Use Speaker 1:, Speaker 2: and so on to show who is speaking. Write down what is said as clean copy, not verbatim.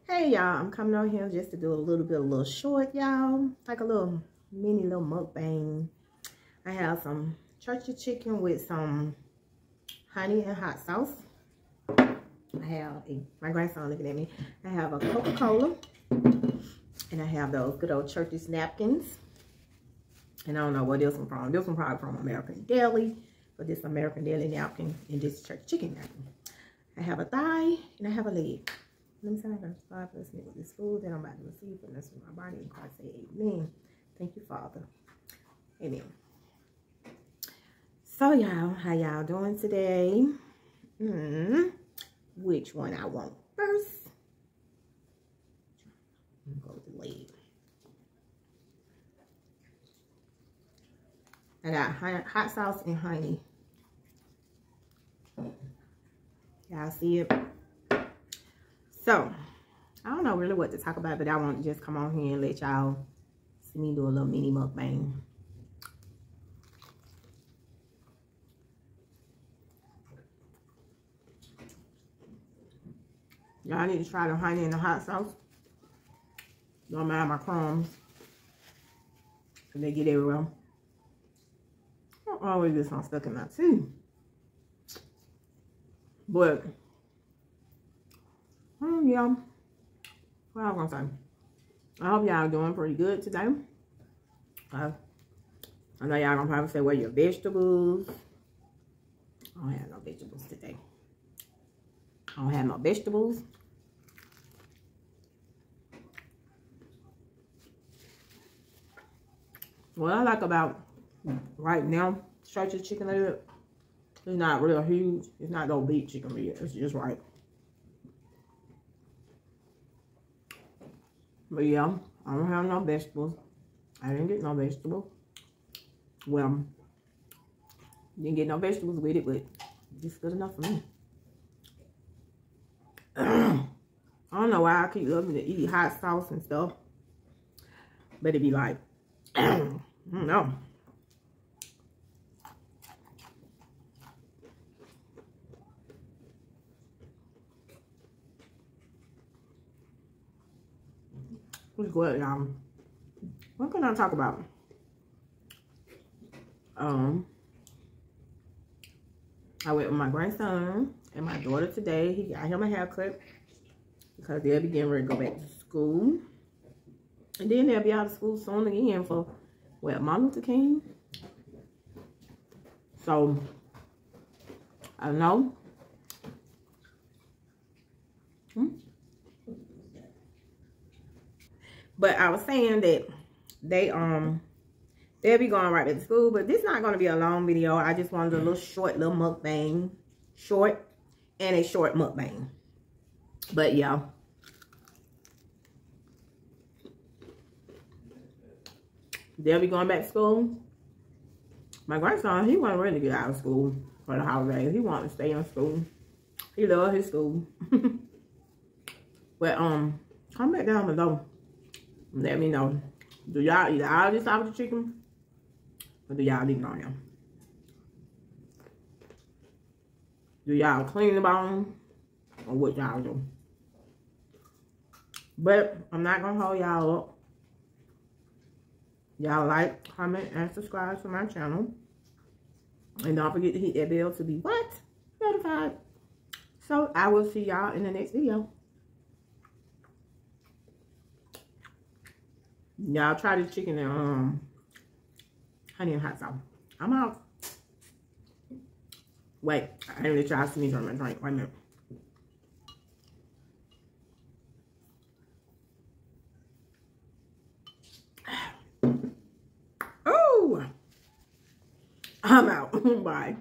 Speaker 1: Hey y'all, I'm coming on here just to do a little short, y'all. Like a little mini mukbang. I have some churchy chicken with some honey and hot sauce. I have my grandson looking at me. I have a Coca-Cola. And I have those good old churchy's napkins. And I don't know where this one from. This one probably from American Deli. But this American Deli napkin and this church chicken napkin. I have a thigh and I have a leg. Let me say, God bless me with this food that I'm about to receive from this from my body. And Christ say amen. Thank you, Father. Amen. So, y'all, how y'all doing today? Which one I want first? I'm going to go with the leg. I got hot sauce and honey. Y'all see it? So, I don't know really what to talk about, but I want to just come on here and let y'all see me do a little mini mukbang. Y'all need to try the honey and the hot sauce. Don't mind my crumbs. They get everywhere. I don't always get some stuck in my teeth. But, yeah. What I was gonna say? I hope y'all doing pretty good today. I know y'all gonna probably say, where your vegetables? I don't have no vegetables today. I don't have no vegetables. What I like about right now, churchy chicken leg, it's not real huge. It's not no big chicken leg. It's just right. But yeah, I don't have no vegetables. I didn't get no vegetables. Well, didn't get no vegetables with it, but it's good enough for me. I don't know why I keep loving to eat hot sauce and stuff. But it be like, I don't know. What's good, y'all? What can I talk about? I went with my grandson and my daughter today. He got him a haircut because they'll be getting ready to go back to school. And then they'll be out of school soon again for, what, Martin Luther King? So, I don't know. But I was saying that they'll be going right back to school, but this is not going to be a long video. I just wanted a little short little mukbang. Short and a short mukbang. But yeah. They'll be going back to school. My grandson, he wasn't ready to get out of school for the holidays. He wanted to stay in school. He loved his school. But comment down below. Let me know. Do y'all eat all this out of the chicken? Or do y'all leave it on here? Do y'all clean the bone? Or what y'all do? But I'm not going to hold y'all up. Y'all like, comment, and subscribe to my channel. And don't forget to hit that bell to be what? Notified. So I will see y'all in the next video. Y'all try the chicken and honey and hot sauce. I'm out. Wait, I didn't let y'all see me drink my drink. Wait a minute. Oh, I'm out. Bye.